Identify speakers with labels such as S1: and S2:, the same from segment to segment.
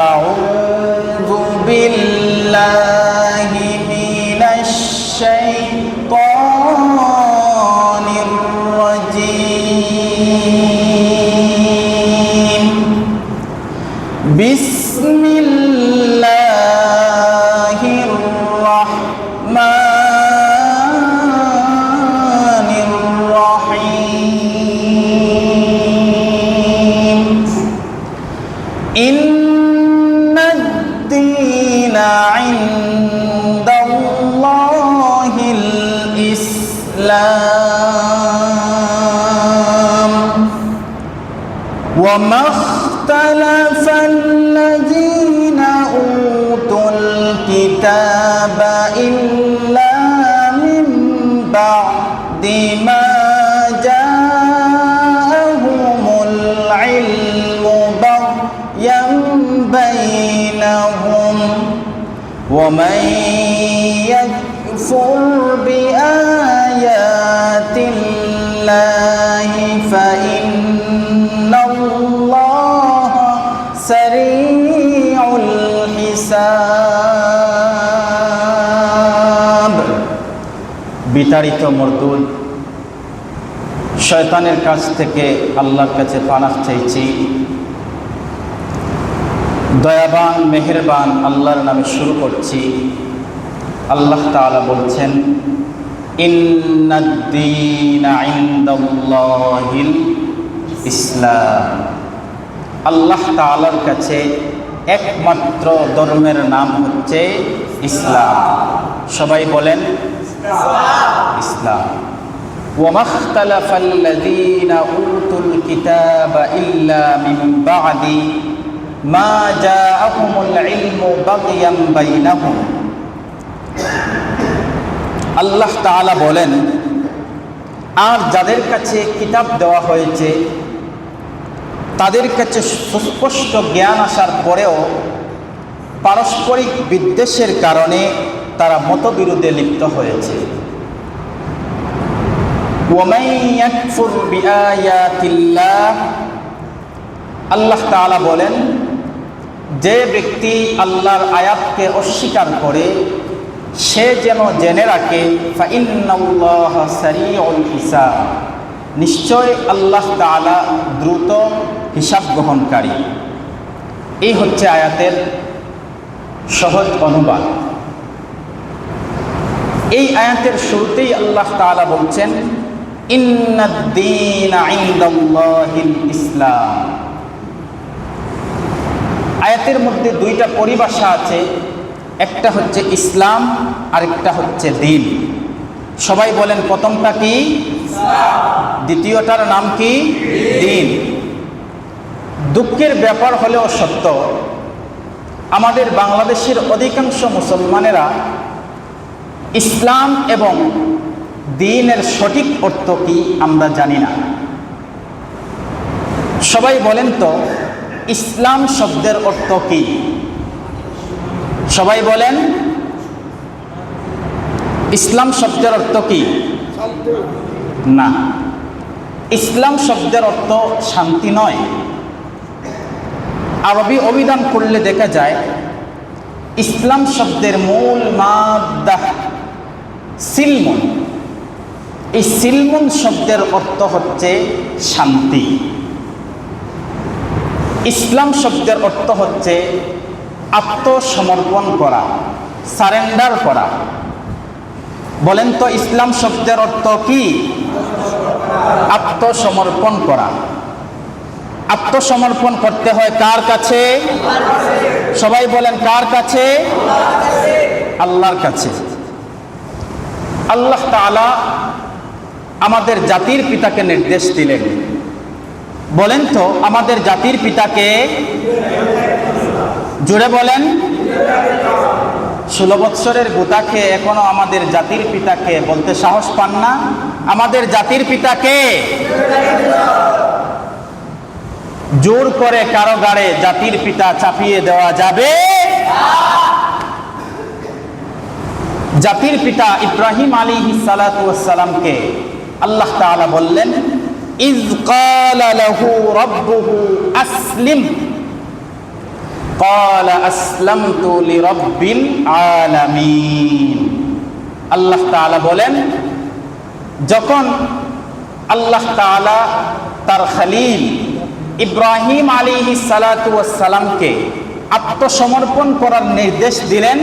S1: أعوذ بالله من الشيطان الرجيم بسم الله الرحمن الرحيم إن الدين عند الله الإسلام وما اختلف الذين أوتوا الكتاب إلا من بعد ما جاءهم العلم بغيا بينهم ومن يكفر بآيات الله فإن الله سريع الحساب বিতাড়িত মরদুদ শয়তানের কাছ থেকে আল্লাহর কাছে পানাহ চাইছি। দয়াবান মেহেরবান আল্লাহর নামে শুরু করছি। আল্লাহ তাআলা বলছেন, ইন্নাদ-দীনা ইনদাল্লাহিল ইসলাম। আল্লাহ তাআলার কাছে একমাত্র ধর্মের নাম হচ্ছে ইসলাম। সবাই বলেন ইসলাম। ওয়ামা ইখতালাফাল্লাযীনা উতুল কিতাবা ইল্লা মিন বা'দি মা জাআহুমুল ইলমু বাগয়াম বাইনাহুম। আল্লাহ তাআলা বলেন, আর যাদের কাছে কিতাব দেওয়া হয়েছে তাদের কাছে সুস্পষ্ট জ্ঞান আসার পরেও পারস্পরিক বিদ্বেষের কারণে তারা মতবিরোধে লিপ্ত হয়েছে। ওয়ামান ইয়াকফুর বিআয়াতিল্লাহ, আল্লাহ তাআলা বলেন, যে ব্যক্তি আল্লাহর আয়াতকে অস্বীকার করে সে যেন জেনে রাখে ফাইন্নাল্লাহা সারিউল হিসাব, নিশ্চয় আল্লাহ তাআলা দ্রুত হিসাব গ্রহণকারী। এই হচ্ছে আয়াতের সহজ অনুবাদ। এই আয়াতের শুরুতেই আল্লাহ তাআলা বলছেন, ইন্নাদ-দীনা ইনদাল্লাহিল ইসলাম। আয়াতের মধ্যে দুইটা পরিভাষা আছে, একটা হচ্ছে ইসলাম আর একটা হচ্ছে দ্বীন। সবাই বলেন, প্রথমটা কি? দ্বিতীয়টার নাম কি? দ্বীন। দুঃখের ব্যাপার হলেও সত্য, আমাদের বাংলাদেশের অধিকাংশ মুসলমানেরা ইসলাম এবং দ্বীনের সঠিক অর্থ কি আমরা জানি না। সবাই বলেন তো, ইসলাম শব্দের অর্থ কি? সবাই বলেন, ইসলাম শব্দের অর্থ কি? না, ইসলাম শব্দের অর্থ শান্তি নয়। আরবি অভিধান করলে দেখা যায় ইসলাম শব্দের মূল মাদ্দা সিলমুন। এই সিলমুন শব্দের অর্থ হচ্ছে শান্তি। ইসলাম শব্দের অর্থ হচ্ছে আত্মসমর্পণ করা, সারেন্ডার করা। বলেন তো, ইসলাম শব্দের অর্থ কি? আত্মসমর্পণ করা। আত্মসমর্পণ করতে হয় কার কাছে? সবাই বলেন, কার কাছে? আল্লাহর কাছে। আল্লাহ তাআলা আমাদের জাতির পিতাকে নির্দেশ দিলেন। বলেন তো, আমাদের জাতির পিতাকে? জোরে বলেন। 16 বৎসরের গোতাকে এখনো আমাদের জাতির পিতাকে বলতে সাহস পান না? আমাদের জাতির পিতাকে জোর করে কারো গাড়ে জাতির পিতা চাপিয়ে দেওয়া যাবে? জাতির পিতা ইব্রাহিম আলাইহিস সালাতু ওয়াস সালামকে আল্লাহ তাআলা বললেন, ইজ ক্বালা লাহু রাব্বুহু আসলিম, ক্বালা আসলামতু লিরাব্বিল আলামিন। আল্লাহ তাআলা বলেন, যখন আল্লাহ তাআলা তার খলিল ইব্রাহিম আলাইহিস সালাতু ওয়াস সালামকে আত্মসমর্পণ করার নির্দেশ দিলেন,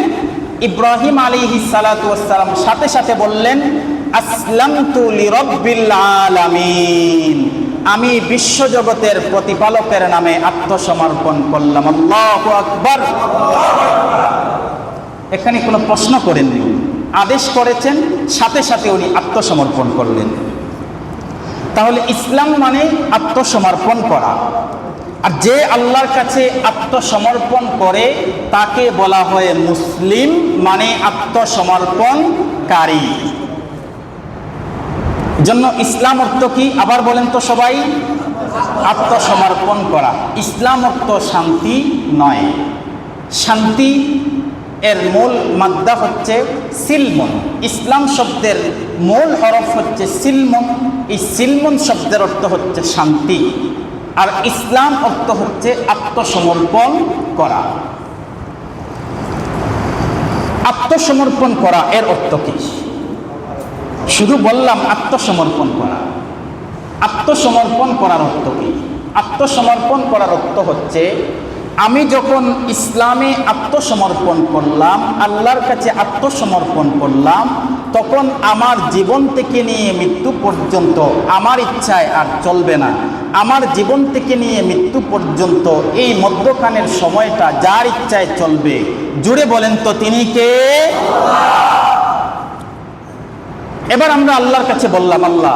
S1: ইব্রাহিম আলাইহিস সালাতু ওয়াস সালাম সাথে সাথে বললেন, আসলামতু লিরাব্বিল আলামিন, আমি বিশ্বজগতের প্রতিপালকের নামে আত্মসমর্পণ করলাম। আল্লাহু আকবার। এখানে কোনো প্রশ্ন করেননি, আদেশ করেছেন, সাথে সাথে উনি আত্মসমর্পণ করলেন। তাহলে ইসলাম মানে আত্মসমর্পণ করা, আর যে আল্লাহর কাছে আত্মসমর্পণ করে তাকে বলা হয় মুসলিম, মানে আত্মসমর্পণকারী। জন্য ইসলাম অর্থ কি আবার বলেন তো সবাই? আত্মসমর্পণ করা। ইসলাম অর্থ শান্তি নয়। শান্তি এর মূল মাদ্দা হচ্ছে সিলমন। ইসলাম শব্দের মূল হরফ হচ্ছে সিলমন। এই সিলমন শব্দের অর্থ হচ্ছে শান্তি, আর ইসলাম অর্থ হচ্ছে আত্মসমর্পণ করা। আত্মসমর্পণ করা এর অর্থ কি? শুধু বললাম আত্মসমর্পণ করা। আত্মসমর্পণ করার অর্থ কি? আত্মসমর্পণ করার অর্থ হচ্ছে, আমি যখন ইসলামে আত্মসমর্পণ করলাম, আল্লাহর কাছে আত্মসমর্পণ করলাম, তখন আমার জীবন থেকে নিয়ে মৃত্যু পর্যন্ত আমার ইচ্ছায় আর চলবে না। আমার জীবন থেকে নিয়ে মৃত্যু পর্যন্ত এই মধ্যখানের সময়টা যার ইচ্ছায় চলবে। জুড়ে বলেন তো তিনি কে? এবার আমরা আল্লাহর কাছে বললাম, আল্লাহ,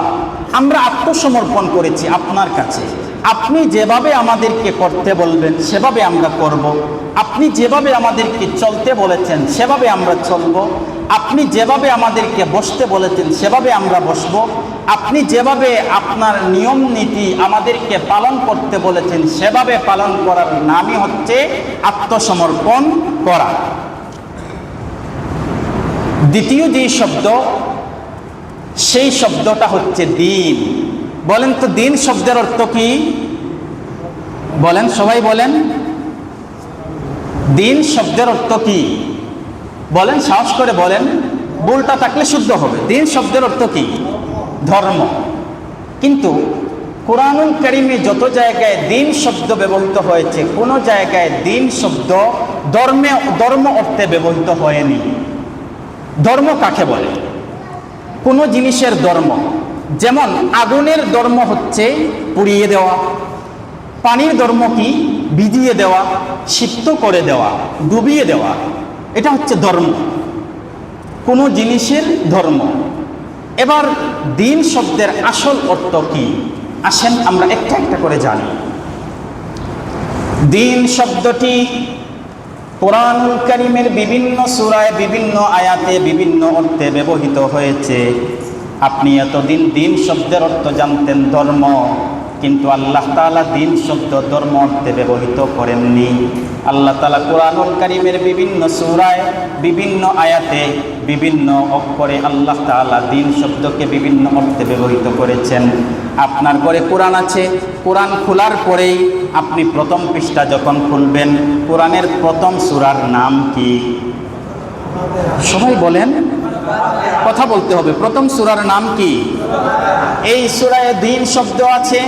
S1: আমরা আত্মসমর্পণ করেছি আপনার কাছে। আপনি যেভাবে আমাদেরকে করতে বলবেন সেভাবে আমরা করব। আপনি যেভাবে আমাদেরকে চলতে বলেছেন সেভাবে আমরা চলব। আপনি যেভাবে আমাদেরকে বসতে বলেছেন সেভাবে আমরা বসব। আপনি যেভাবে আপনার নিয়ম নীতি আমাদেরকে পালন করতে বলেছেন সেভাবে পালন করার নামই হচ্ছে আত্মসমর্পণ করা। দ্বিতীয় যে শব্দ, সেই শব্দটা হচ্ছে দিন। বলেন তো দিন শব্দের অর্থ কি? বলেন, সবাই বলেন, দিন শব্দের অর্থ কি? বলেন, সাহস করে বলেন, ভুলটা থাকলে শুদ্ধ হবে। দিন শব্দের অর্থ কি? ধর্ম। কিন্তু কুরআনুল কারীমে যত জায়গায় দিন শব্দ ব্যবহৃত হয়েছে, কোনো জায়গায় দিন শব্দ ধর্ম অর্থে ব্যবহৃত হয়নি। ধর্ম কাকে বলে? কোনো জিনিসের ধর্ম, যেমন আগুনের ধর্ম হচ্ছে পুড়িয়ে দেওয়া, পানির ধর্ম কি? ভিজিয়ে দেওয়া, সিক্ত করে দেওয়া, ডুবিয়ে দেওয়া। এটা হচ্ছে ধর্ম, কোনো জিনিসের ধর্ম। এবার দিন শব্দের আসল অর্থ কি? আসেন আমরা একটা একটা করে জানি। দিন শব্দটি কুরআনুল কারীমের বিভিন্ন সূরায় বিভিন্ন আয়াতে বিভিন্ন অর্থে ব্যবহৃত হয়েছে। আপনি এতদিন দিন শব্দের অর্থ জানতেন ধর্ম, কিন্তু আল্লাহ তাআলা দিন শব্দ ধর্ম অর্থে ব্যবহৃত করেননি। আল্লাহ তাআলা কুরআনুল কারীমের বিভিন্ন সূরায় বিভিন্ন আয়াতে বিভিন্ন অক্ষরে আল্লাহ তাআলা দিন শব্দকে বিভিন্ন অর্থে ব্যবহৃত করেছেন। আপনার ঘরে কোরআন আছে, কোরআন খোলার পরেই আপনি প্রথম পৃষ্ঠা যখন খুলবেন, কোরআনের প্রথম সূরার নাম কি? সবাই বলেন, কথা বলতে হবে। প্রথম সূরার নাম কি? এই সূরায় দিন শব্দ আছে।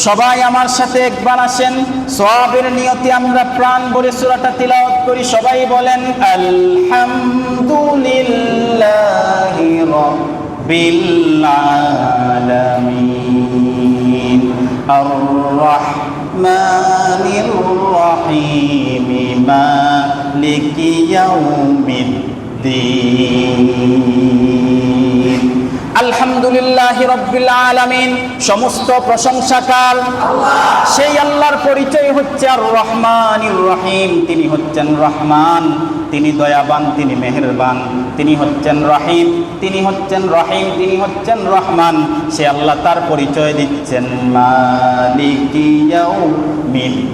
S1: সবাই আমার সাথে একবার আসেন, সওয়াবের নিয়তে আমরা প্রাণ ভরে সূরাটা তিলাওয়াত করি। সবাই বলেন, আলহামদুলিল্লাহি রাব্বিল আলামিন আর রাহমানির রাহিম মালিকি ইয়াউমিদ্দিন। আলহামদুলিল্লাহি রাব্বিল আলামিন, সমস্ত প্রশংসা কার? সেই আল্লাহর পরিচয় হচ্ছে আর রহমানির রহিম। তিনি হচ্ছেন রহমান, তিনি দয়াবান, তিনি মেহেরবান। তিনি হচ্ছেন রহিম, তিনি হচ্ছেন রহিম, তিনি হচ্ছেন রহমান। সে আল্লাহ তার পরিচয় দিচ্ছেন মালিকি ইয়াউমিদ্দিন।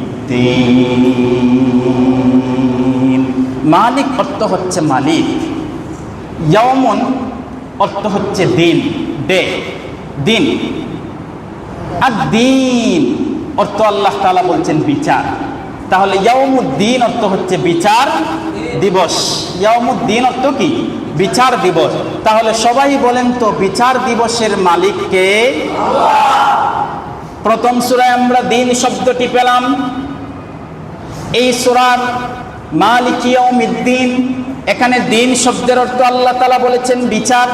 S1: মালিক অর্থ হচ্ছে মালিক, ইয়াউমুন অর্থ হচ্ছে দিন, ডে, দিন। আর দিন অর্থ আল্লাহ তাআলা বলছেন বিচার। তাহলে ইয়াউমুদ্দিন অর্থ হচ্ছে বিচার দিবস। ইয়াউমুদ্দিন অর্থ কি? বিচার দিবস। তাহলে সবাই বলেন তো বিচার দিবসের মালিক কে? প্রথম সূরায় আমরা দিন শব্দটি পেলাম। এই সূরার মালিক ইয়াউমিদ্দিন, এখানে দিন শব্দের অর্থ আল্লাহ তাআলা বলেছেন বিচার।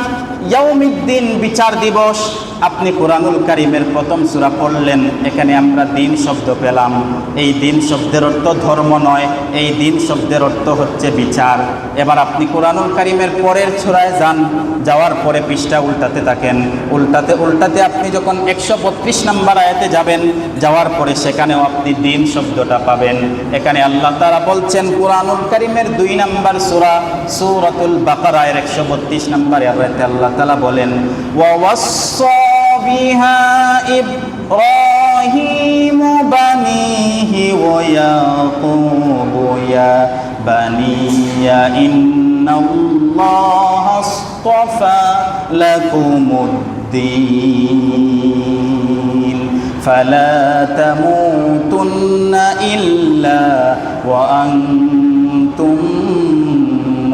S1: ইয়াউমিদ্দিন বিচার দিবস। আপনি কোরআনুল কারীমের প্রথম সূরা পড়লেন, এখানে আমরা দিন শব্দ পেলাম। এই দিন শব্দের অর্থ ধর্ম নয়, এই দিন শব্দের অর্থ হচ্ছে বিচার। এবার আপনি কোরআনুল কারীমের পরের সূরায় যান, যাওয়ার পরে পৃষ্ঠা উল্টাতে থাকেন, উল্টাতে উল্টাতে আপনি যখন 132 নম্বর আয়াতে যাবেন, যাওয়ার পরে সেখানেও আপনি দিন শব্দটা পাবেন। এখানে আল্লাহ তাআলা বলছেন কোরআনুল কারীমের 2 নম্বর সূরা সূরাতুল বাকারা এর 132 নম্বর আয়াতে আল্লাহ তাআলা বলেন ওয়াওয়াসসা বিহা ইব্রাহিমু বানিহি ওয়া ইয়াকুবু ইয়া বানিয়া ইন্নাল্লাহা আসতাফা লাকুমুদ্দীন ফালা তামুতুন্না ইল্লা ওয়া আনতুম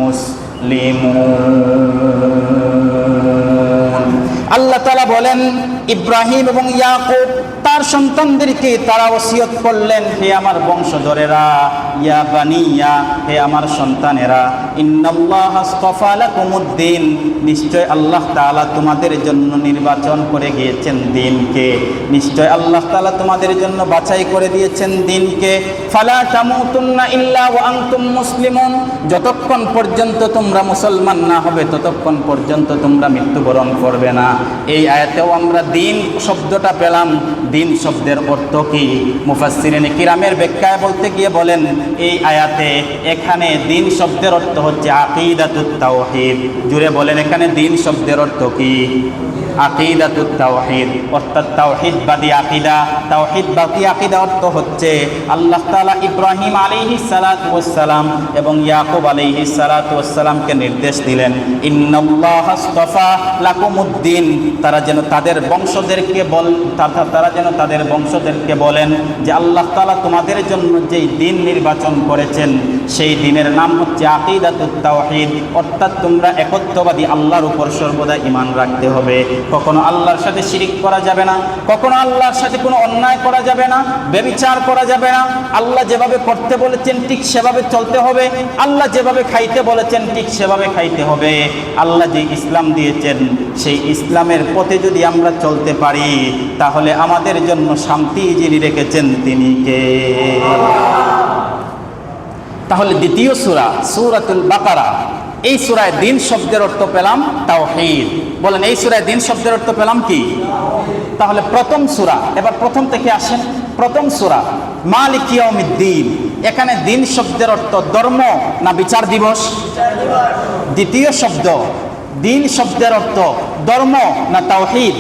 S1: মুসলিমুন। আল্লাহ তাআলা বলেন ইব্রাহিম এবং ইয়াকুব তার সন্তানদেরকে তারা ওসিয়ত করলেন, হে আমার বংশধরেরা, ইয়া বানিয়া, হে আমার সন্তানেরা, ইন্নাল্লাহা আসতাফা লাকুমুদ্দীন, নিশ্চয় আল্লাহ তাআলা তোমাদের জন্য নির্বাচন করে গিয়েছেন দিনকে, নিশ্চয় আল্লাহ তাআলা তোমাদের জন্য বাছাই করে দিয়েছেন দিনকে। ফালা তামুতুন্না ইল্লা ওয়া আনতুম মুসলিমুন, যতক্ষণ পর্যন্ত তোমরা মুসলমান না হবে ততক্ষণ পর্যন্ত তোমরা মৃত্যুবরণ করবে না। এই আয়াতেও আমরা দিন শব্দটা পেলাম। দিন শব্দের অর্থ কি? মুফাসসিরিনে কিরামের ব্যাখ্যায় বলতে গিয়ে বলেন এই আয়াতে এখানে দিন শব্দের অর্থ হচ্ছে আকিদাতুত তাওহীদ। জুড়ে বলেন এখানে দিন শব্দের অর্থ কি? আকিদাতুত তাওহীদ, অর্থাৎ তাওহীদবাদী আকিদা। তাওহীদবাদী আকিদা অর্থ হচ্ছে আল্লাহ তাআলা ইব্রাহিম আলাইহিস সালাতু ওয়াস সালাম এবং ইয়াকুব আলাইহিস সালাতু ওয়াস সালামকে নির্দেশ দিলেন ইন্নাল্লাহা আসতাফা লাকুমুদ্দীন, তারা যেন তাদের বংশধরকে বলেন যে আল্লাহ তাআলা তোমাদের জন্য যেই দিন নির্বাচন করেছেন সেই দিনের নাম হচ্ছে আকিদাতুত তাওহীদ, অর্থাৎ তোমরা একত্ববাদী আল্লাহর উপর সর্বদা ঈমান রাখতে হবে। কখনো আল্লাহর সাথে শিরিক করা যাবে না, কখনো আল্লাহর সাথে কোনো অন্যায় করা যাবে না, ব্যভিচার করা যাবে না। আল্লাহ যেভাবে করতে বলেছেন ঠিক সেভাবে চলতে হবে, আল্লাহ যেভাবে খাইতে বলেছেন ঠিক সেভাবে খাইতে হবে। আল্লাহ যে ইসলাম দিয়েছেন সেই ইসলামের পথে যদি আমরা চলতে পারি তাহলে আমাদের জন্য শান্তি যিনি রেখেছেন তিনি কে? তাহলে দ্বিতীয় সূরা সূরাতুল বাকারা, এই সূরায় দিন শব্দের অর্থ পেলাম তাওহীদ। বলেন এই সূরায় দিন শব্দের অর্থ পেলাম কি? তাহলে প্রথম সূরা, এবার প্রথম থেকে আসেন। প্রথম সূরা মালিক ইয়াউমিদ্দিন, এখানে দিন শব্দের অর্থ ধর্ম না বিচার দিবস? দ্বিতীয় শব্দ দিন শব্দের অর্থ ধর্ম না তাওহীদ?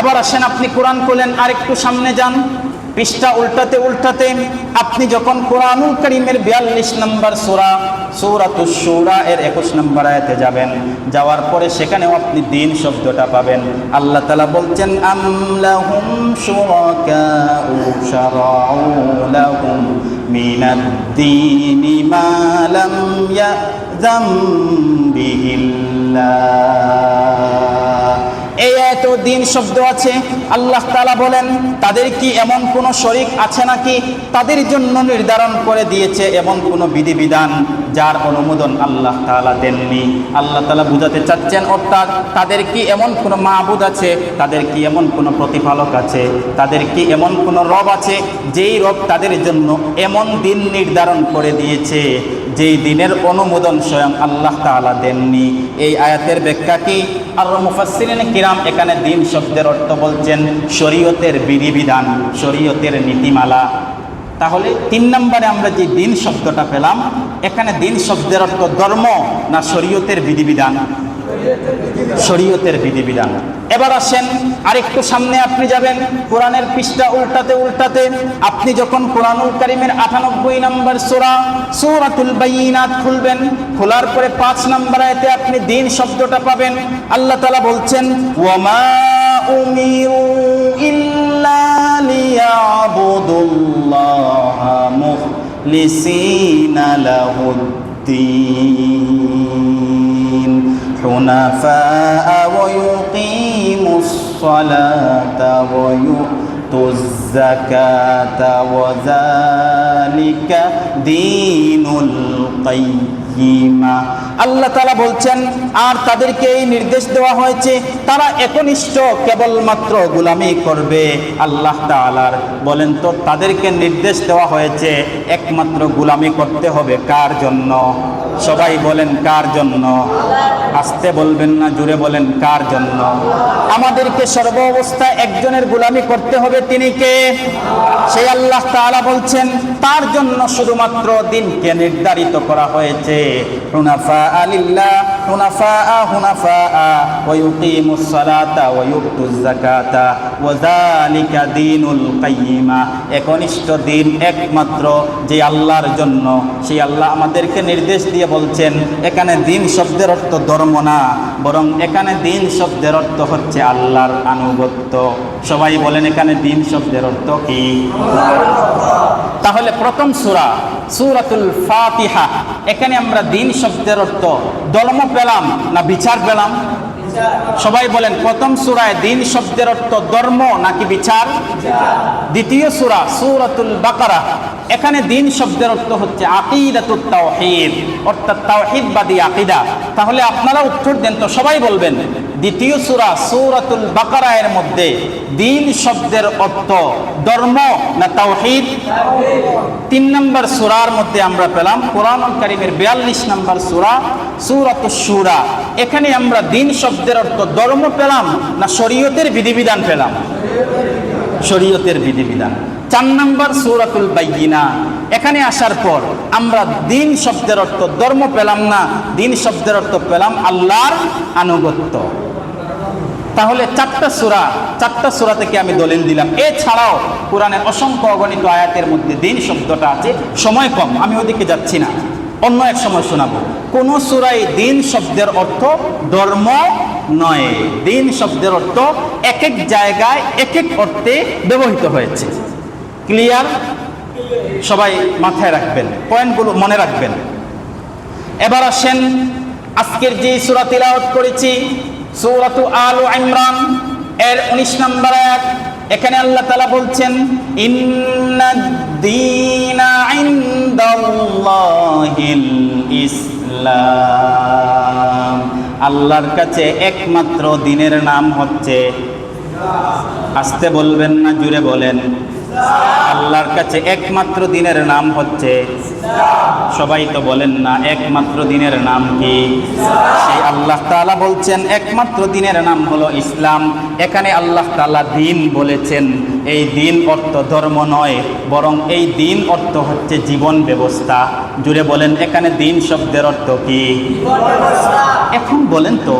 S1: এবার আসেন আপনি কোরআন খুলেন, আরেকটু সামনে যান, পৃষ্ঠা উল্টাতে উল্টাতে আপনি যখন কোরআনুল কারীমের 42 নম্বর সূরা সূরাতুশ শুরা এর 21 নম্বর আয়াতে যাবেন, যাওয়ার পরে সেখানেও আপনি দিন শব্দটা পাবেন। আল্লাহ তাআলা বলছেন আম লাহুম শুরাকাউ শারাউ লাহুম মিনাদ দীনি মা লাম ইয়াযাম বিহিল্লাহ। এই এত দিন শব্দ আছে। আল্লাহ তাআলা বলেন তাদের কি এমন কোন শরীক আছে নাকি তাদের জন্য নির্ধারণ করে দিয়েছে এমন কোন বিধিবিধান যার অনুমোদন আল্লাহ তাআলা দেননি? আল্লাহ তাআলা বুঝাতে চাচ্ছেন অর্থাৎ তাদের কি এমন কোন মাবুদ আছে, তাদের কি এমন কোন প্রতিপালক আছে, তাদের কি এমন কোন রব আছে যেই রব তাদের জন্য এমন দিন নির্ধারণ করে দিয়েছে যেই দিনের অনুমোদন স্বয়ং আল্লাহ তাআলা দেননি? এই আয়াতের ব্যাখ্যা কি? আর মুফাসসিরিনে কিরাম এখানে দিন শব্দের অর্থ বলছেন শরীয়তের বিধিবিধান, শরীয়তের নীতিমালা। তাহলে 3 নম্বরে আমরা যে দিন শব্দটা পেলাম, এখানে দিন শব্দের অর্থ ধর্ম না শরীয়তের বিধিবিধান? শরীয়তের বিধিবিধান। এবার আসেন আরেকটু সামনে আপনি যাবেন, কোরআনের পৃষ্ঠা উল্টাতে উল্টাতে আপনি যখন কোরআনুল কারীমের 98 নম্বর সূরা সূরাতুল বাইয়িনাত খুলবেন, খোলার পরে 5 নম্বর আয়াতে আপনি দিন শব্দটা পাবেন। আল্লাহ তাআলা বলছেন ওয়ামা উমিরু ইল্লা লিয়াবুদুল্লাহা মুখলিসিনা লাহুদ্দীন হুনাফা ওয়া ইউকিমুস সালাতা ওয়া ইউতুজ যাকাতা ওয়া যালিকা দীনুল কাইয়্যিমা। আল্লাহ তাআলা বলছেন, আর তাদেরকে এই নির্দেশ দেওয়া হয়েছে তারা একনিষ্ঠ কেবলমাত্র গোলামি করবে আল্লাহ তাআলার। বলেন তো, তাদেরকে নির্দেশ দেওয়া হয়েছে একমাত্র গোলামি করতে হবে কার জন্য? সবাই বলেন কার জন্য? আস্তে বলবেন না, জোরে বলেন কার জন্য? আমাদেরকে সর্ব অবস্থায় একজনের গোলামি করতে হবে, তিনি কে? সেই আল্লাহ তাআলা বলছেন তার জন্য শুধুমাত্র দিনকে নির্ধারিত করা হয়েছে। হুনাফা লিল্লাহ হুনাফা ওয়া ইউকিমুস সালাতা ওয়া ইউতুজ যাকাতা ওয়া যালিকা দীনুল কাইয়্যিমা। একনিষ্ঠ দিন একমাত্র যে আল্লাহর জন্য, সেই আল্লাহ আমাদেরকে নির্দেশ দিয়ে বলছেন এখানে দিন শব্দের অর্থ ধর্ম না, বরং এখানে দিন শব্দের অর্থ হচ্ছে আল্লাহর আনুগত্য। সবাই বলেন এখানে দিন শব্দের অর্থ কি? তাহলে প্রথম সূরা সূরাতুল ফাতিহা, এখানে আমরা দিন শব্দের অর্থ ধর্ম পেলাম না বিচার পেলাম? সবাই বলেন প্রথম সূরায় দিন শব্দের অর্থ ধর্ম নাকি বিচার? দ্বিতীয় সূরা সূরাতুল বাকারা, এখানে দিন শব্দের অর্থ হচ্ছে আকিদাতুত তাওহীদ, অর্থাৎ তাওহীদবাদী আকীদা। তাহলে আপনারা উত্তর দেন তো, সবাই বলবেন দ্বিতীয় সূরা সূরাতুল বাকারা এর মধ্যে দিন শব্দের অর্থ ধর্ম না তাওহীদ? 3 নম্বর সূরার মধ্যে আমরা পেলাম কোরআনুল কারীমের 42 নম্বর সূরা সূরাতুশ শুরা, এখানে আমরা দিন শব্দের অর্থ ধর্ম পেলাম না শরীয়তের বিধিবিধান পেলাম? শরীয়তের বিধিবিধান। 4 নম্বর সূরাতুল বাইয়িনা, এখানে আসার পর আমরা দিন শব্দের অর্থ ধর্ম পেলাম না, দিন শব্দের অর্থ পেলাম আল্লাহর আনুগত্য। তাহলে 4টা সূরা থেকে আমি দলিল দিলাম। এছাড়াও কোরআনের অসংখ্য অগণিত আয়াতের মধ্যে দিন শব্দটা আছে। সময় কম, আমি ওদিকে যাচ্ছি না, অন্য এক সময় শোনাবো। কোন সূরায় দিন শব্দের অর্থ ধর্ম নয়। দিন শব্দের অর্থ এক এক জায়গায় এক এক অর্থে ব্যবহৃত হয়েছে। ক্লিয়ার? সবাই মাথায় রাখবেন, পয়েন্টগুলো মনে রাখবেন। এবার আসেন আজকের যে সূরা তিলাওয়াত করেছি সূরাতু আলে ইমরান এর 19 নম্বর আয়াত, এখানে আল্লাহ তাআলা বলছেন ইন্নাদ দীনা ইনদাল্লাহিল ইসলাম। আল্লাহর কাছে একমাত্র দিনের নাম হচ্ছে, আস্তে বলবেন না, জুড়ে বলেন, আল্লাহর কাছে একমাত্র দিনের নাম হচ্ছে, সবাই তো বলেন না একমাত্র দিনের নাম কি? সেই আল্লাহ তাআলা বলছেন একমাত্র দিনের নাম হলো ইসলাম। এখানে আল্লাহ তাআলা দিন বলেছেন, এই দিন অর্থ ধর্ম নয়, বরং এই দিন অর্থ হচ্ছে জীবন ব্যবস্থা। জুড়ে বলেন এখানে দিন শব্দের অর্থ কি? এখন বলেন তো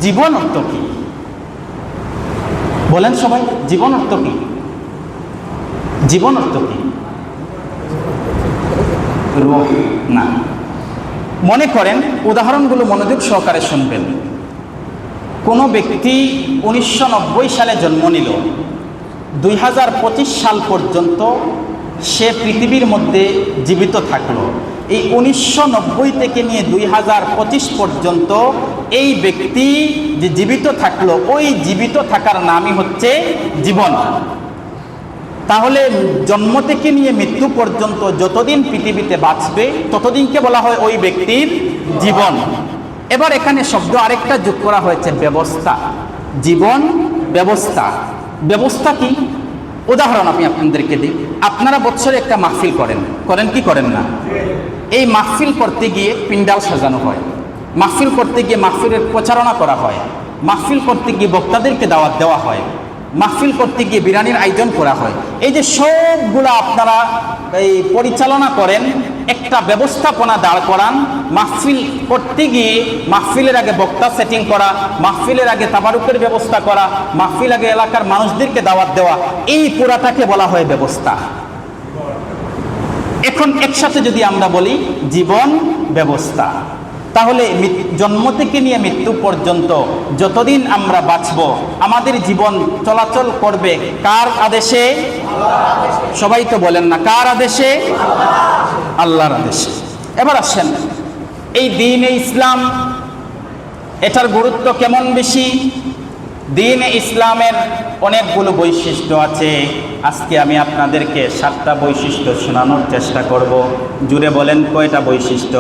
S1: জীবন অর্থ কি? বলেন সবাই, জীবন অর্থ কি? জীবন অর্থ কি? রূহ না। মনে করেন, উদাহরণগুলো মনোযোগ সহকারে শুনবেন। কোনো ব্যক্তি 1990 সালে জন্ম নিল, 2025 সাল পর্যন্ত সে পৃথিবীর মধ্যে জীবিত থাকলো। এই 1990 থেকে নিয়ে 2025 পর্যন্ত এই ব্যক্তি যে জীবিত থাকলো, ওই জীবিত থাকার নামই হচ্ছে জীবন। তাহলে জন্ম থেকে নিয়ে মৃত্যু পর্যন্ত যতদিন পৃথিবীতে বাঁচবে ততদিনকে বলা হয় ওই ব্যক্তির জীবন। এবার এখানে শব্দ আরেকটা যোগ করা হয়েছে, ব্যবস্থা। জীবন ব্যবস্থা। ব্যবস্থা কি? উদাহরণ আমি আপনাদেরকে দিই। আপনারা বছরে একটা মাহফিল করেন কি করেন না? এই মাহফিল করতে গিয়ে পিন্ডাল সাজানো হয়, মাহফিল করতে গিয়ে মাহফিলের প্রচারণা করা হয়, মাহফিল করতে গিয়ে বক্তাদেরকে দাওয়াত দেওয়া হয়, মাহফিল করতে গিয়ে বিরিয়ানির আয়োজন করা হয়। এই যে সবগুলো আপনারা এই পরিচালনা করেন, একটা ব্যবস্থাপনা দাঁড় করান। মাহফিল করতে গিয়ে মাহফিলের আগে বক্তা সেটিং করা, মাহফিলের আগে তাবারুকের ব্যবস্থা করা, মাহফিল আগে এলাকার মানুষদেরকে দাওয়াত দেওয়া, এই পুরাটাকে বলা হয় ব্যবস্থা। এখন একসাথে যদি আমরা বলি জীবন ব্যবস্থা, তাহলে জন্ম থেকে নিয়ে মৃত্যু পর্যন্ত যতদিন আমরা বাঁচব, আমাদের জীবন চলাচল করবে কার আদেশে? সবাই তো বলেন না, কার আদেশে? আল্লাহর আদেশে। এবার আসেন, এই দ্বীন ইসলাম, এটার গুরুত্ব কেমন বেশি? দ্বীন ইসলামের অনেকগুলো বৈশিষ্ট্য আছে। আজকে আমি আপনাদেরকে 7টা বৈশিষ্ট্য শোনানোর চেষ্টা করব। জুড়ে বলেন কয়টা বৈশিষ্ট্য?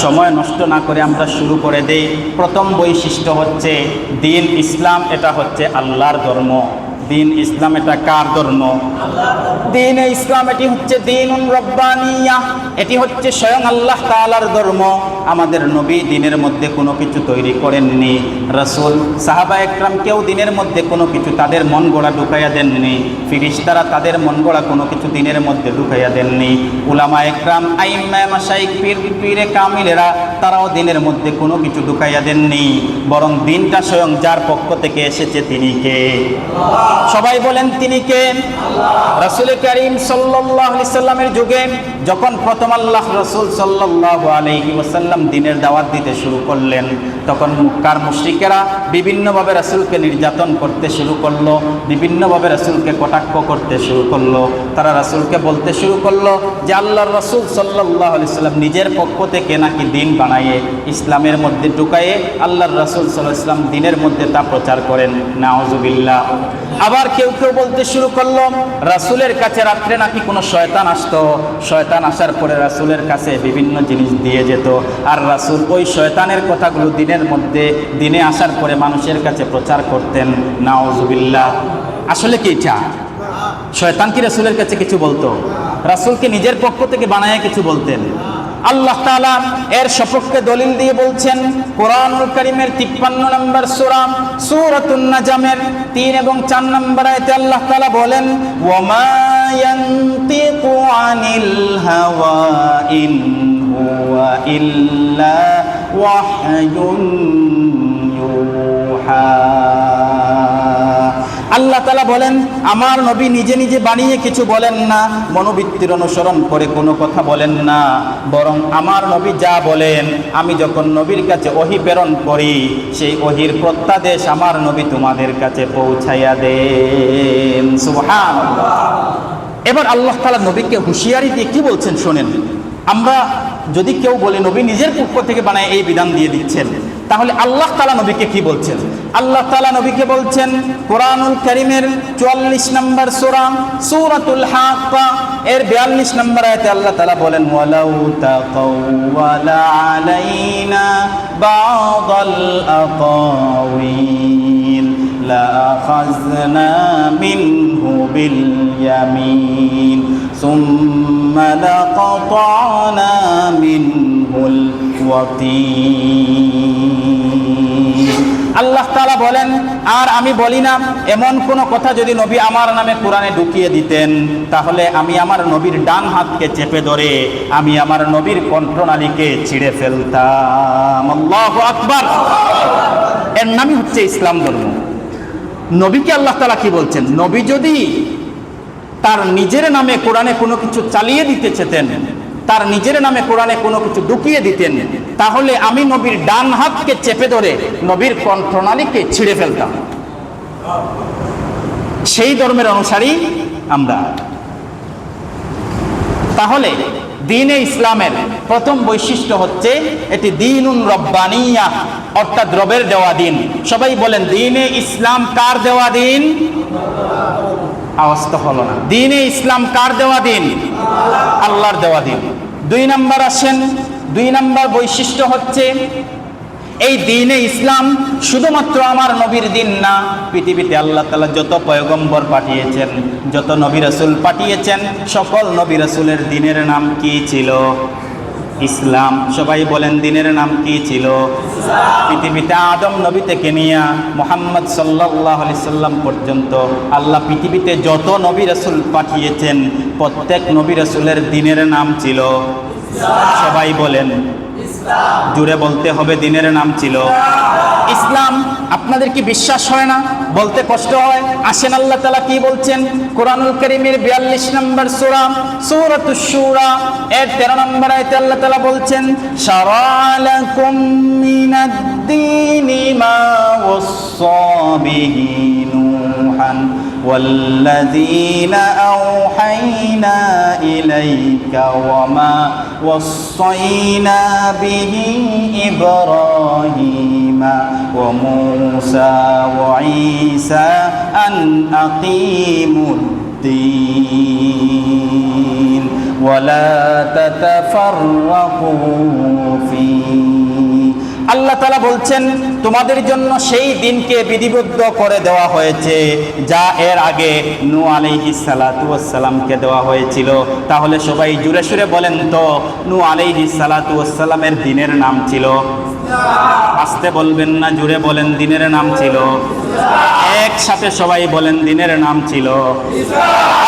S1: সময় নষ্ট না করে আমরা শুরু করে দেই। প্রথম বৈশিষ্ট্য হচ্ছে দ্বীন ইসলাম, এটা হচ্ছে আল্লাহর ধর্ম। দ্বীন ইসলাম এটা কার ধর্ম? দ্বীন ইসলাম এটি হচ্ছে দ্বীনুন রব্বানিয়া, এটি হচ্ছে স্বয়ং আল্লাহ তাআলার ধর্ম। আমাদের নবী দ্বীনের মধ্যে কোনো কিছু তৈরি করেননি। রাসূল, সাহাবা একরাম কেউ দ্বীনের মধ্যে কোনো কিছু তাদের মন গড়া ঢুকাইয়া দেননি। ফেরেশতারা তাদের মন গড়া কোনো কিছু দ্বীনের মধ্যে ঢুকাইয়া দেননি। উলামা একরাম, আইম্মা, মাশায়েখ, পীরে কামিলেরা তারাও দ্বীনের মধ্যে কোনো কিছু ঢুকাইয়া দেননি। বরং দ্বীনটা স্বয়ং যার পক্ষ থেকে এসেছে তিনি কে? সবাই বলেন তিনি কে? রাসূল করিম সাল্লাল্লাহু আলাইহি সাল্লামের যুগে যখন প্রথম আল্লাহ রাসূল সাল্লাল্লাহু আলাইহি ওয়াসাল্লাম দ্বীনের দাওয়াত দিতে শুরু করলেন, তখন মক্কার মুশরিকেরা বিভিন্নভাবে রাসূলকে নির্যাতন করতে শুরু করলো, বিভিন্নভাবে রাসূলকে কটাক্ষ করতে শুরু করলো। তারা রাসূলকে বলতে শুরু করলো যে আল্লাহর রাসূল সাল্লাল্লাহু আলাইহি সাল্লাম নিজের পক্ষ থেকে নাকি দ্বীন বানায়ে ইসলামের মধ্যে ঢুকায়ে আল্লাহর রাসূল সাল্লাল্লাহু আলাইহি সাল্লাম দ্বীনের মধ্যে তা প্রচার করেন। নাউযুবিল্লাহ। আবার কেউ কেউ বলতে শুরু করলো রাসূলের কাছে রাত্রে নাকি কোনো শয়তান আসতো, শয়তান আসার পরে রাসূলের কাছে বিভিন্ন জিনিস দিয়ে যেত, আর রাসূল ওই শয়তানের কথাগুলো দ্বীনের মধ্যে দ্বীনে আসার পরে মানুষের কাছে প্রচার করতেন। নাউযুবিল্লাহ। আসলে কি এটা? শয়তান কি রাসূলের কাছে কিছু বলতো? রাসূলকে নিজের পক্ষ থেকে বানায় কিছু বলতেন? আল্লাহ তাআলা এর সপক্ষে দলিল দিয়ে বলছেন কোরআনুল কারীমের 53 নম্বর সূরা সূরাতুন নাজমের 3 এবং 4 নম্বর আয়াতে আল্লাহ তাআলা বলেন, ওয়ামা ইয়ানতিকু আনিল হাওয়া ইন হুয়া ইল্লা ওয়াহয়ুন ইউহা। আল্লাহ তাআলা বলেন আমার নবী নিজে নিজে বানিয়ে কিছু বলেন না, মনোবৃত্তির অনুসরণ করে কোনো কথা বলেন না, বরং আমার নবী যা বলেন, আমি যখন নবীর কাছে ওহী প্রেরণ করি সেই ওহীর প্রত্যাদেশ আমার নবী তোমাদের কাছে পৌঁছাইয়া দেন। সুবহানাল্লাহ। এবার আল্লাহ তাআলা নবীকে হুঁশিয়ারি দিয়ে কি বলছেন শোনেন। আমরা যদি কেউ বলে নবী নিজের পক্ষ থেকে বানায় এই বিধান দিয়ে দিচ্ছেন, তাহলে আল্লাহ তাআলা নবীকে কি বলছেন? আল্লাহ তাআলা নবীকে বলছেন কোরআনুল কারীমের 44 নম্বর সূরা সূরাতুল হাক্কা এর 42 নম্বর আয়াতে আল্লাহ তাআলা বলেন, ওয়ালাউ তাকাওয়ালা আলাইনা বা'দাল আকাওয়িল লাআখাযনা মিনহু বিল ইয়ামিন সুম্মা লাকাতানা মিনহুল ওয়াতিন। আল্লাহ তাআলা বলেন আর আমি বলি না, এমন কোন কথা যদি নবী আমার নামে কোরআনে ঢুকিয়ে দিতেন তাহলে আমি আমার নবীর ডান হাতকে চেপে ধরে আমি আমার নবীর কণ্ঠনালীকে ছিঁড়ে ফেলতাম। আল্লাহু আকবার। এর নামই হচ্ছে ইসলাম ধর্ম। নবীকে আল্লাহ তাআলা কি বলছেন? নবী যদি তার নিজের নামে কোরআনে কোনো কিছু চালিয়ে দিতে চেতেন, তার নিজের নামে কোরআনে কোনো কিছু ঢুকিয়ে দিতেন, তাহলে আমি নবীর ডান হাতকে চেপে ধরে নবীর কণ্ঠনালীকে ছিঁড়ে ফেলতাম। সেই ধর্মের অনুসারী আমরা। তাহলে দ্বীনে ইসলামের প্রথম বৈশিষ্ট্য হচ্ছে এটি দ্বীনুন রব্বানিয়া, অর্থাৎ রবের দেওয়া দিন। সবাই বলেন দ্বীনে ইসলাম কার দেওয়া দিন? আওয়াজ তো হলো না। দ্বীনে ইসলাম কার দেওয়া দিন? আল্লাহর দেওয়া দিন। 2 নম্বর আসেন, 2 নম্বর বৈশিষ্ট্য হচ্ছে এই দ্বীনে ইসলাম শুধুমাত্র আমার নবীর দিন না, পৃথিবীতে আল্লাহ তাআলা যত পয়গম্বর পাঠিয়েছেন, যত নবী রাসূল পাঠিয়েছেন, সকল নবী রাসূলের দিনের নাম কি ছিল? ইসলাম। সবাই বলেন দ্বীনের নাম কি ছিল? পৃথিবীতে আদম নবী থেকে নিয়ে মুহাম্মদ সাল্লাল্লাহু আলাইহি সাল্লাম পর্যন্ত আল্লাহ পৃথিবীতে যত নবী রাসূল পাঠিয়েছেন প্রত্যেক নবী রাসূলের দ্বীনের নাম ছিল। সবাই বলেন জুড়ে বলতে হবে দিনের নাম ছিল ইসলাম। আপনাদের কি বিশ্বাস হয় না? বলতে কষ্ট হয়? আসেন আল্লাহ তাআলা কি বলছেন কোরআনুল কারীমের 42 নম্বর সূরা সূরাতুশ শুরা এর 13 নম্বর আয়াতে আল্লাহ তাআলা বলছেন শারা'a লাকুম মিনাদ দীনি মা ওয়াসসা বিহি নূহান والذين أوحينا إليك وما وصينا به إبراهيم وموسى وعيسى أن أقيموا الدين ولا تتفرقوا فيه আল্লাহ তাআলা বলছেন তোমাদের জন্য সেই দিনকে বিধিবদ্ধ করে দেওয়া হয়েছে যা এর আগে নূহ আলাইহিস সালাতু ওয়াস সালামকে দেওয়া হয়েছিল। তাহলে সবাই জুড়ে সুরে বলেন তো নূহ আলাইহিস সালাতু ওয়াস সালামের দিনের নাম ছিল আসতে বলবেন না, জুড়ে বলেন দিনের নাম ছিল একসাথে সবাই বলেন দিনের নাম ছিল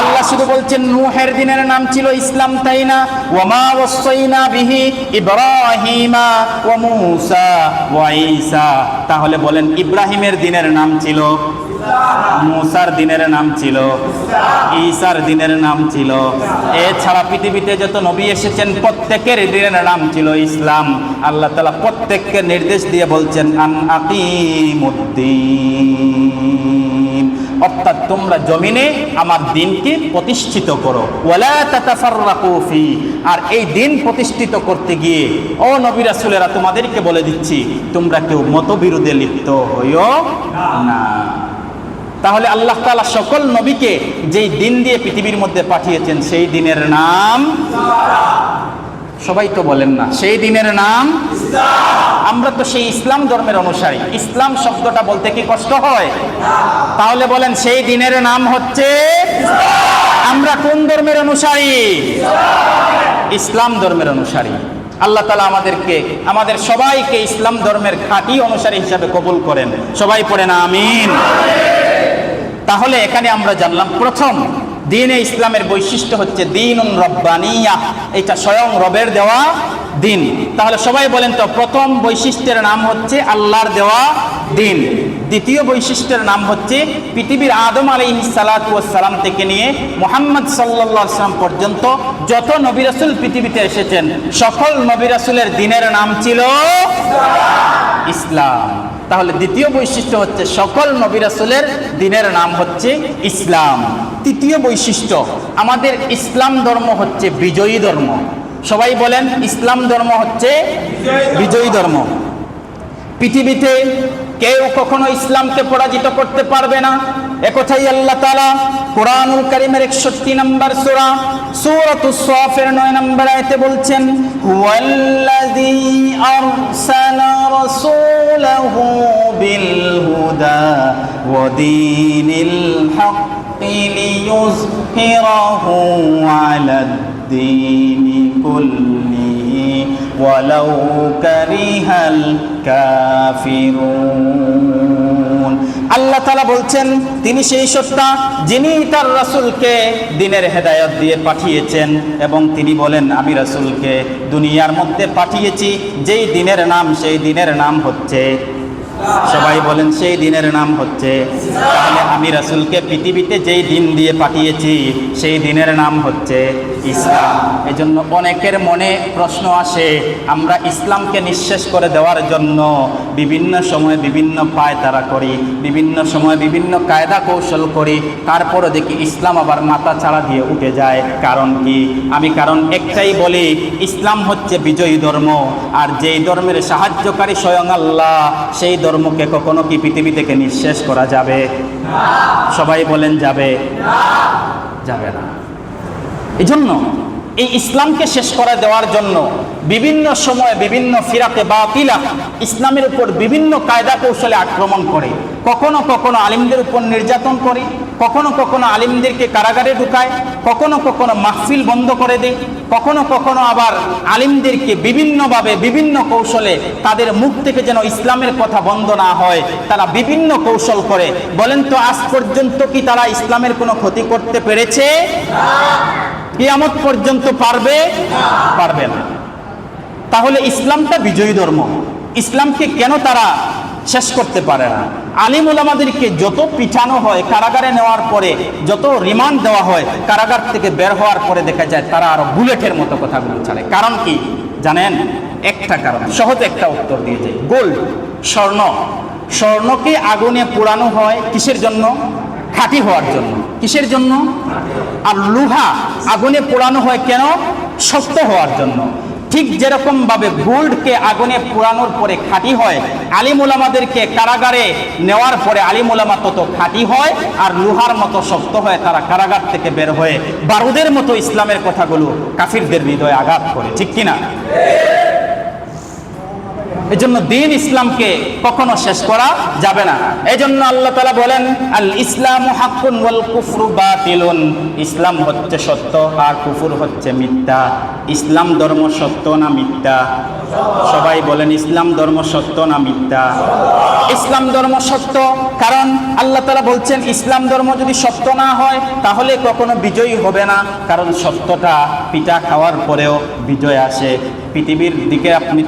S1: আল্লাহ শুধু বলছেন নূহের দিনের নাম ছিল ইসলাম, তাই না? ওয়ামা ওয়াসাইনা বিহি ইব্রাহিমা ওয়া মূসা ওয়া ঈসা। তাহলে বলেন ইব্রাহিমের দিনের নাম ছিল মূসার দিনের নাম ছিল ঈসার দিনের নাম ছিল। এছাড়া পৃথিবীতে যত নবী এসেছেন প্রত্যেকের দিনের নাম ছিল ইসলাম। আল্লাহ তাআলা প্রত্যেককে নির্দেশ দিয়ে বলছেন আন আকিমুদ্দিন, অর্থাৎ তোমরা জমিনে আমার দিনকে প্রতিষ্ঠিত করো। ওয়ালা তাতাফাররাকু ফি, আর এই দিন প্রতিষ্ঠিত করতে গিয়ে ও নবী রাসূলেরা তোমাদেরকে বলে দিচ্ছি তোমরা কেউ মতবিরোধে লিপ্ত হইও না। তাহলে আল্লাহ তাআলা সকল নবীকে যেই দিন দিয়ে পৃথিবীর মধ্যে পাঠিয়েছেন সেই দিনের নাম সবাই তো বলেন না সেই দিনের নাম ইসলাম। আমরা তো সেই ইসলাম ধর্মের অনুসারী। ইসলাম শব্দটা বলতে কি কষ্ট হয়? তাহলে বলেন সেই দিনের নাম হচ্ছে আমরা কোন ধর্মের অনুসারী? ইসলাম ধর্মের অনুসারী। আল্লাহ তাআলা আমাদেরকে আমাদের সবাইকে ইসলাম ধর্মের খাঁটি অনুসারী হিসাবে কবুল করেন। সবাই পড়েন আমিন। তাহলে এখানে আমরা জানলাম প্রথম দ্বীনে ইসলামের বৈশিষ্ট্য হচ্ছে দ্বীনুন রব্বানিয়া, এটা স্বয়ং রবের দেওয়া দিন। তাহলে সবাই বলেন তো প্রথম বৈশিষ্ট্যের নাম হচ্ছে আল্লাহর দেওয়া দিন। দ্বিতীয় বৈশিষ্ট্যের নাম হচ্ছে পৃথিবীর আদম আলাইহিস সালাতু ওয়াস সালাম থেকে নিয়ে মুহাম্মদ সাল্লাল্লাহু আলাইহি ওয়াসাল্লাম পর্যন্ত যত নবী রাসূল পৃথিবীতে এসেছেন সকল নবী রাসূলের দিনের নাম ছিল ইসলাম। তাহলে দ্বিতীয় বৈশিষ্ট্য হচ্ছে সকল নবী রাসূলের দিনের নাম হচ্ছে ইসলাম। তৃতীয় বৈশিষ্ট্য আমাদের ইসলাম ধর্ম হচ্ছে বিজয়ী ধর্ম। সবাই বলেন ইসলাম ধর্ম হচ্ছে বিজয়ী ধর্ম। পৃথিবীতে কেউ কখনো ইসলামকে পরাজিত করতে পারবে না, একথাই আল্লাহ তাআলা কোরআনুল কারীমের 61 নম্বর সূরা সূরাতুস সাফের 9 নম্বর আয়াতে বলছেন হুয়াল্লাযী আরসালা রাসূলাহু বিল হুদা ওয়া দীনিল হাক্কি লিইয়ুযহিরাহু আলাদ দীনি কুল্লিহি ওয়ালাউ কারিহাল কাফিরুন। আল্লাহ তাআলা বলছেন তিনি সেই সত্তা যিনি তার রাসূলকে দ্বীনের হেদায়েত দিয়ে পাঠিয়েছেন এবং তিনি বলেন আমি রাসূলকে দুনিয়ার মধ্যে পাঠিয়েছি যেই দ্বীনের নাম সেই দ্বীনের নাম হচ্ছে সবাই বলেন সেই দিনের নাম হচ্ছে। তাহলে আমি রাসূলকে পৃথিবীতে যেই দিন দিয়ে পাঠিয়েছি সেই দিনের নাম হচ্ছে ইসলাম। এজন্য অনেকের মনে প্রশ্ন আসে আমরা ইসলামকে নিঃশেষ করে দেওয়ার জন্য বিভিন্ন সময় বিভিন্ন পায়তারা করি, বিভিন্ন সময় বিভিন্ন কায়দা কৌশল করি, তারপরে দেখি ইসলাম আবার মাথা ছাড়া দিয়ে উঠে যায়। কারণ কি? আমি কারণ একটাই বলি ইসলাম হচ্ছে বিজয়ী ধর্ম, আর যেই ধর্মের সাহায্যকারী স্বয়ং আল্লাহ সেই ধর্মকে কখনো কি পৃথিবী থেকে নিঃশেষ করা যাবে? সবাই বলেন যাবে? যাবে না। এই জন্য এই ইসলামকে শেষ করে দেওয়ার জন্য বিভিন্ন সময় বিভিন্ন ফিরাতে বাতিলা ইসলামের উপর বিভিন্ন কায়দা কৌশলে আক্রমণ করে, কখনো কখনো আলিমদের উপর নির্যাতন করে, কখনো কখনো আলিমদেরকে কারাগারে ঢুকায়, কখনো কখনো মাহফিল বন্ধ করে দেয়, কখনো কখনো আবার আলিমদেরকে বিভিন্নভাবে বিভিন্ন কৌশলে তাদের মুখ থেকে যেন ইসলামের কথা বন্ধ না হয় তারা বিভিন্ন কৌশল করে। বলেন তো আজ পর্যন্ত কি তারা ইসলামের কোনো ক্ষতি করতে পেরেছে? কিয়ামত পর্যন্ত পারবে? পারবে না। তাহলে ইসলামটা বিজয়ী ধর্ম। ইসলামকে কেন তারা শেষ করতে পারে না? আলিম উলামাদেরকে যত পিটানো হয়, কারাগারে নেওয়ার পরে যত রিমান্ড দেওয়া হয়, কারাগার থেকে বের হওয়ার পরে দেখা যায় তারা আরো বুলেটের মতো কথাগুলো ছাড়ে। কারণ কি জানেন? একটা কারণ, সহজ একটা উত্তর দিয়ে যায়। গোল্ড, স্বর্ণ, স্বর্ণকে আগুনে পোড়ানো হয় কিসের জন্য? খাঁটি হওয়ার জন্য। কিসের জন্য? আর লোহা আগুনে পোড়ানো হয় কেন? শক্ত হওয়ার জন্য। ঠিক যেরকম ভাবে গোল্ডকে আগুনে পোড়ানোর পরে খাঁটি হয়, আলিম উলামাদেরকে কারাগারে নেওয়ার পরে আলিম উলামা তত খাঁটি হয় আর লোহার মতো শক্ত হয়। তারা কারাগার থেকে বের হয়ে বারুদের মতো ইসলামের কথাগুলো কাফিরদের হৃদয়ে আঘাত করে। ঠিক কিনা? এজন্য দ্বীন ইসলামকে কখনো শেষ করা যাবে না। এজন্য আল্লাহ তাআলা বলেন, আল ইসলামু হাক্কুন ওয়াল কুফরু বাতিলুন। ইসলাম হচ্ছে সত্য আর কুফর হচ্ছে মিথ্যা। ইসলাম ধর্ম সত্য না মিথ্যা? সবাই বলেন, ইসলাম ধর্ম সত্য না মিথ্যা? ইসলাম ধর্ম সত্য, কারণ আল্লাহ তাআলা বলছেন ইসলাম ধর্ম যদি সত্য না হয় তাহলে কখনো বিজয়ী হবে না। কারণ সত্যটা পিঠা খাওয়ার পরেও বিজয় আসে। পৃথিবীর দিকে আপনি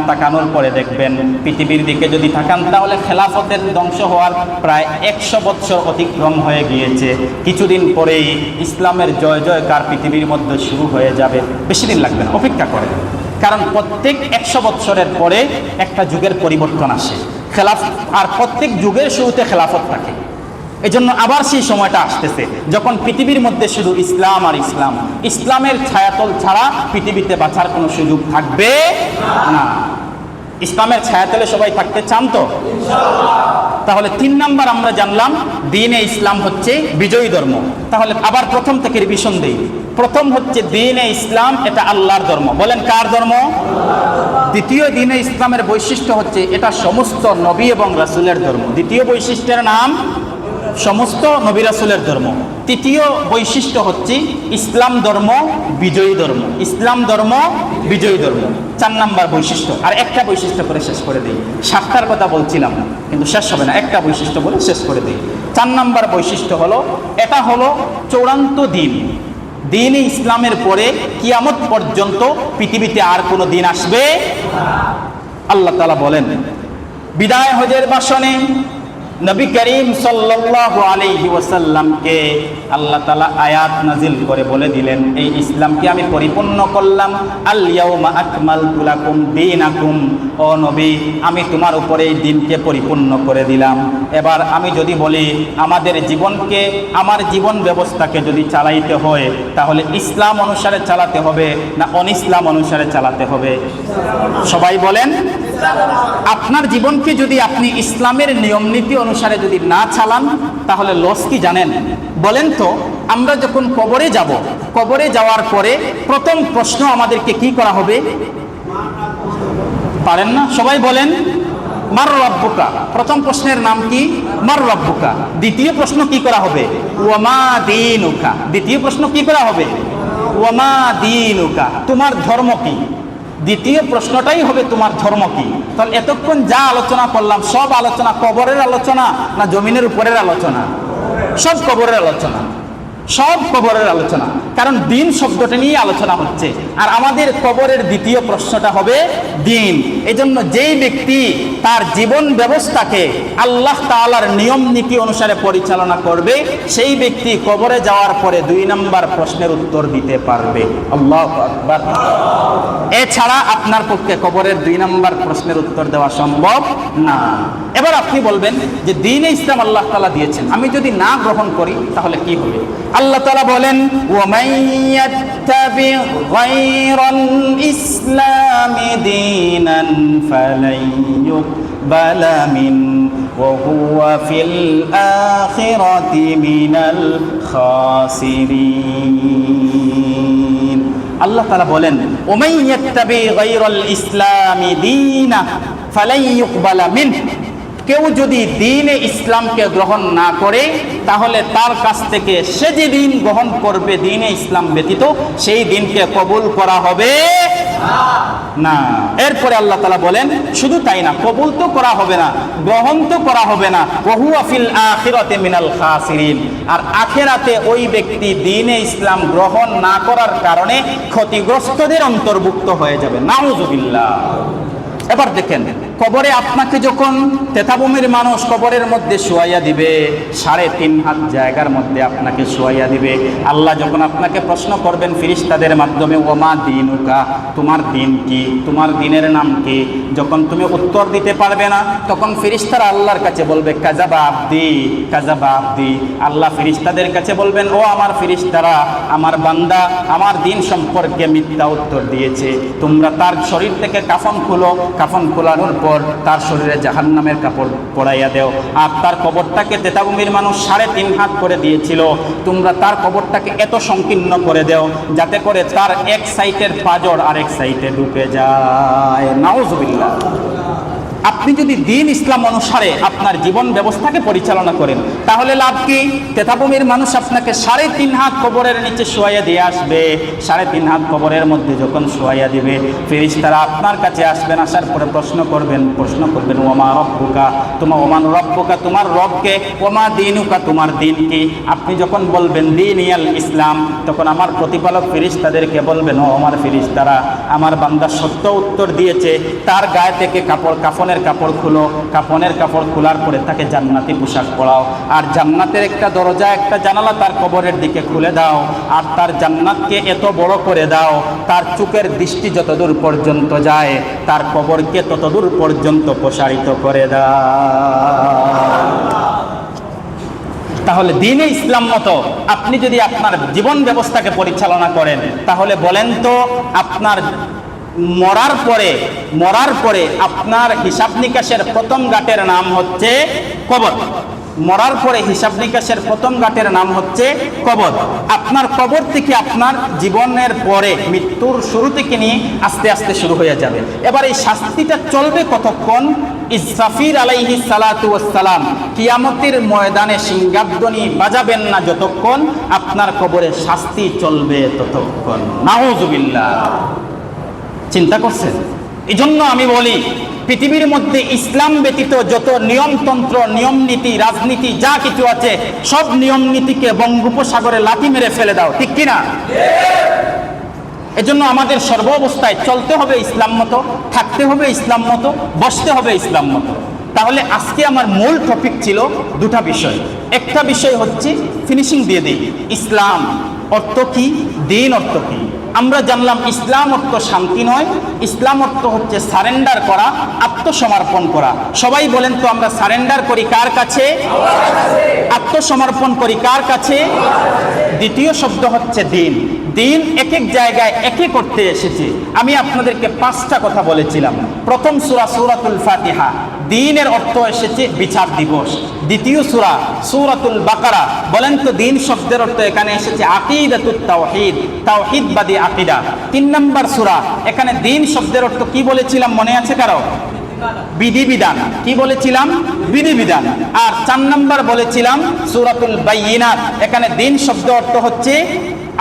S1: তাকানোর পরে দেখবেন, পৃথিবীর দিকে যদি তাকান তাহলে খেলাফতের ধ্বংস হওয়ার প্রায় 100 বছর অতিক্রম হয়ে গিয়েছে। কিছুদিন পরেই ইসলামের জয় জয়কার পৃথিবীর মধ্যে শুরু হয়ে যাবে। বেশি দিন লাগবে না, অপেক্ষা করেন। কারণ প্রত্যেক 100 বছরের পরে একটা যুগের পরিবর্তন আসে। আর প্রত্যেক যুগের শুরুতে খেলাফত থাকে। এজন্য আবার সেই সময়টা আসতেছে যখন পৃথিবীর মধ্যে শুধু ইসলাম আর ইসলাম। ইসলামের ছায়াতল ছাড়া পৃথিবীতে বাঁচার কোনো সুযোগ থাকবে না। ইসলামের ছায়াতলে সবাই থাকতে চান তো? তাহলে 3 নাম্বার আমরা জানলাম, দ্বীনে ইসলাম হচ্ছে বিজয়ী ধর্ম। তাহলে আবার প্রথম থেকে রিভিশন দেই। প্রথম হচ্ছে দ্বীনে ইসলাম, এটা আল্লাহর ধর্ম। বলেন, কার ধর্ম? দ্বিতীয়, দ্বীনে ইসলামের বৈশিষ্ট্য হচ্ছে এটা সমস্ত নবী এবং রাসূলের ধর্ম। দ্বিতীয় বৈশিষ্ট্যের নাম সমস্ত নবী রাসূলের ধর্ম। তৃতীয় বৈশিষ্ট্য হচ্ছে ইসলাম ধর্ম বিজয়ী ধর্ম। ইসলাম ধর্ম বিজয়ী ধর্ম 4 নাম্বার বৈশিষ্ট্য। আর একটা বৈশিষ্ট্য করে শেষ করে দিই। 7টার কথা বলছিলাম কিন্তু শেষ হবে না, একটা বৈশিষ্ট্য বলে শেষ করে দিই। 4 নাম্বার বৈশিষ্ট্য হলো, এটা হলো চূড়ান্ত দ্বীন। দ্বীনে ইসলামের পরে কিয়ামত পর্যন্ত পৃথিবীতে আর কোনো দিন আসবে। আল্লাহ তাআলা বলেন, বিদায় হজের ভাষণে নবী করিম সাল্লাল্লাহু আলাইহি ওয়াসাল্লামকে আল্লাহ তাআলা আয়াত নাজিল করে বলে দিলেন, এই ইসলামকে আমি পরিপূর্ণ করলাম। আল ইয়াউমা আকমালতু লাকুম দীনাকুম। ও নবী, আমি তোমার উপরে এই দিনকে পরিপূর্ণ করে দিলাম। এবার আমি যদি বলি আমাদের জীবনকে, আমার জীবন ব্যবস্থাকে যদি চালাইতে হয় তাহলে ইসলাম অনুসারে চালাতে হবে না অনিসলাম অনুসারে চালাতে হবে? সবাই বলেন। আপনার জীবনকে যদি আপনি ইসলামের নিয়ম নীতি অনুসারে যদি না চালান তাহলে লস কি জানেন? বলেন তো, আমরা যখন কবরে যাব, কবরে যাওয়ার পরে প্রথম প্রশ্ন আমাদেরকে কি করা হবে? পারেন না? সবাই বলেন, মার রব্বুকা। প্রথম প্রশ্নের নাম কি? মার রব্বুকা। দ্বিতীয় প্রশ্ন কি করা হবে? ওয়ামা দীনুকা। দ্বিতীয় প্রশ্ন কি করা হবে? ওয়ামা দীনুকা, তোমার ধর্ম কি? দ্বিতীয় প্রশ্নটাই হবে তোমার ধর্ম কি। তাহলে এতক্ষণ যা আলোচনা করলাম সব আলোচনা কবরের আলোচনা না জমিনের উপরের আলোচনা? সব কবরের আলোচনা, সব কবরের আলোচনা। কারণ দিন শব্দটা নিয়ে আলোচনা হচ্ছে। আর আমাদের কবরের দ্বিতীয় প্রশ্নটা হবে দিন। এজন্য যেই ব্যক্তি তার জীবন ব্যবস্থাকে আল্লাহ তাআলার নিয়ম নীতি অনুসারে পরিচালনা করবে সেই ব্যক্তি কবরে যাওয়ার পরে 2 নাম্বার প্রশ্নের উত্তর দিতে পারবে। আল্লাহু আকবার। এছাড়া আপনার পক্ষে কবরের 2 নাম্বার প্রশ্নের উত্তর দেওয়া সম্ভব না। এবার আপনি বলবেন যে দ্বীনে ইসলাম আল্লাহ তাআলা দিয়েছেন, আমি যদি না গ্রহণ করি তাহলে কি হবে? আল্লাহ তাআলা বলেন, ওয়ামান ইয়াত্তাবি গায়রাল ইসলামি দীনান ফালাই ইউকবালা মিন ওয়া হুয়া ফিল আখিরাতি মিনাল খাসিরিন। আল্লাহ তাআলা বলেন, ওয়ামান ইয়াত্তাবি গায়রাল ইসলামি দীনা ফালাই ইউকবালা মিন। কেউ যদি দ্বীনে ইসলামকে গ্রহণ না করে তাহলে তার কাছ থেকে সে যে দিন গ্রহণ করবে দ্বীনে ইসলাম ব্যতীত সেই দিনকে কবুল করা হবে না। এরপরে আল্লাহ তাআলা বলেন শুধু তাই না, কবুল তো করা হবে না, গ্রহণ তো করা হবে না, ওয়া হুয়া ফিল আখিরাতি মিনাল খাসিরিন, আর আখিরাতে ওই ব্যক্তি দ্বীনে ইসলাম গ্রহণ না করার কারণে ক্ষতিগ্রস্তদের অন্তর্ভুক্ত হয়ে যাবে। নাউযুবিল্লাহ। এবার দেখেন, কবরে আপনাকে যখন তেতাবুমির মানুষ কবরের মধ্যে শোয়াইয়া দিবে, 3.5 হাত জায়গার মধ্যে আপনাকে শোয়াইয়া দিবে, আল্লাহ যখন আপনাকে প্রশ্ন করবেন ফেরেশতাদের মাধ্যমে, ওমা দীনুকা, তোমার দিন কি, তোমার দিনের নাম কি, যখন তুমি উত্তর দিতে পারবে না তখন ফেরেশতারা আল্লাহর কাছে বলবে কাযাবা আবদি, কাযাবা আবদি। আল্লাহ ফেরেশতাদের কাছে বলবেন, ও আমার ফেরেশতারা, আমার বান্দা আমার দিন সম্পর্কে মিথ্যা উত্তর দিয়েছে, তোমরা তার শরীর থেকে কাফন খুলো, কাফন খোলানোর পর তার শরীরে জাহান্নামের কাপড় পরাইয়া দেও, আর তার কবরটাকে তেতাবুমির মানুষ 3.5 হাত করে দিয়েছিল, তোমরা তার কবরটাকে এত সংকীর্ণ করে দেও যাতে করে তার এক সাইডের পাঁজর আরেক সাইডে ঢুকে যায়। নাউযুবিল্লাহ। আপনি যদি দ্বীন ইসলাম অনুসারে আপনার জীবন ব্যবস্থাকে পরিচালনা করেন তাহলে লাভ কি? তেতাবুমির মানুষ আপনাকে 3.5 হাত কবরের নিচে শোয়াইয়া দিয়ে আসবে, 3.5 হাত কবরের মধ্যে যখন শোয়াইয়া দিবে, ফেরেশতারা আপনার কাছে আসবেন, আসার পরে প্রশ্ন করবেন ওমা রব্বুকা, ওমান রব্বুকা, তোমার রবকে, ওমা দীনুকা, তোমার দিন কি। আপনি যখন বলবেন দীনিয়াল ইসলাম, তখন আমার প্রতিপালক ফেরেশতাদেরকে বলবেন, ও আমার ফেরেশতারা, আমার বান্দা সত্য উত্তর দিয়েছে, তার গায়ে থেকে কাফনের কাপড় খুলো, কাফনের কাপড় খোলার পরে তাকে জান্নাতি পোশাক পরাও, আর জান্নাতের একটা দরজা একটা জানালা তার কবরের দিকে খুলে দাও, আর তার জান্নাতকে এত বড় করে দাও, তার চোখের দৃষ্টি যতদূর পর্যন্ত যায় তার কবরকে ততদূর পর্যন্ত প্রসারিত করে দাও। তাহলে দ্বীনে ইসলাম মতো আপনি যদি আপনার জীবন ব্যবস্থাকে পরিচালনা করেন, তাহলে বলেন তো আপনার মরার পরে আপনার হিসাব নিকাশের প্রথম ঘাটের নাম হচ্ছে কবর। মরার পরে হিসাব নিকাশের প্রথম ঘাটের নাম হচ্ছে কবর। আপনার কবর থেকে আপনার জীবনের পরে মৃত্যুর শুরু থেকে নিয়ে আস্তে আস্তে শুরু হয়ে যাবে। এবার এই শাস্তিটা চলবে কতক্ষণ? ইসরাফিল আলাইহিস সালাতু ওয়াস সালাম কিয়ামতের ময়দানে সিংহাধ্বনি বাজাবেন না যতক্ষণ, আপনার কবরে শাস্তি চলবে ততক্ষণ। নাউযুবিল্লাহ। চিন্তা করছেন? এই জন্য আমি বলি, পৃথিবীর মধ্যে ইসলাম ব্যতীত যত নিয়মতন্ত্র, নিয়ম নীতি, রাজনীতি যা কিছু আছে, সব নিয়ম নীতিকে বঙ্গোপসাগরে লাথি মেরে ফেলে দাও, ঠিক কিনা? এজন্য আমাদের সর্ব অবস্থায় চলতে হবে ইসলাম মতো, থাকতে হবে ইসলাম মতো, বসতে হবে ইসলাম মতো। তাহলে আজকে আমার মূল টপিক ছিল দুটা বিষয়। একটা বিষয় হচ্ছে ফিনিশিং দিয়ে দিই, ইসলাম অর্থ কি, দ্বীন অর্থ কি। আমরা জানলাম ইসলাম অর্থ শান্তি নয়, ইসলাম অর্থ হচ্ছে সারেন্ডার করা, আত্মসমর্পণ করা। সবাই বলেন তো, আমরা সারেন্ডার করি কার কাছে? আত্মসমর্পণ করি কার কাছে? দ্বিতীয় শব্দ হচ্ছে দ্বীন। দ্বীন এক এক জায়গায় এক এক করতে এসেছে। আমি আপনাদেরকে 5টা কথা বলেছিলাম। প্রথম সূরা সূরাতুল ফাতিহা, দ্বীনের অর্থ এসেছে বিচার দিবস। দ্বিতীয় সূরা সূরাতুল বাকারা, বলেন তো দ্বীন শব্দের অর্থ এখানে এসেছে আকিদাতুত তাওহীদ, তাওহীদবাদী আকিদা। 3 নম্বর সূরা, এখানে দ্বীন শব্দের অর্থ কি বলেছিলাম মনে আছে কারো? বিধিবিধান। কি বলেছিলাম? বিধিবিধান। আর 4 নম্বর বলেছিলাম সূরাতুল বাইয়িনাত, এখানে দ্বীন শব্দ অর্থ হচ্ছে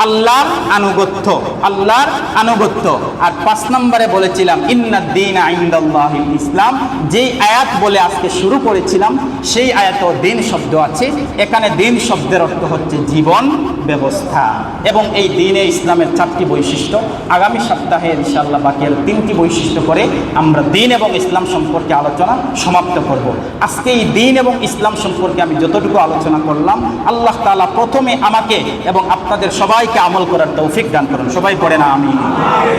S1: আল্লাহর আনুগত্য, আল্লাহর আনুগত্য। আর 5 নম্বরে বলেছিলাম ইন্নাদ দীনা ইনদাল্লাহিল ইসলাম। যেই আয়াত বলে আজকে শুরু করেছিলাম সেই আয়াতেও দ্বীন শব্দ আছে। এখানে দ্বীন শব্দের অর্থ হচ্ছে জীবন ব্যবস্থা। এবং এই দ্বীনে ইসলামের 4টি বৈশিষ্ট্য। আগামী সপ্তাহে ইনশাআল্লাহ বাকি আর 3টি বৈশিষ্ট্য করে আমরা দ্বীন এবং ইসলাম সম্পর্কে আলোচনা সমাপ্ত করব। আজকে এই দ্বীন এবং ইসলাম সম্পর্কে আমি যতটুকু আলোচনা করলাম, আল্লাহ তাআলা প্রথমে আমাকে এবং আপনাদের সবাইকে আমল করার তৌফিক দান করুন। সবাই পড়ে না আমিন।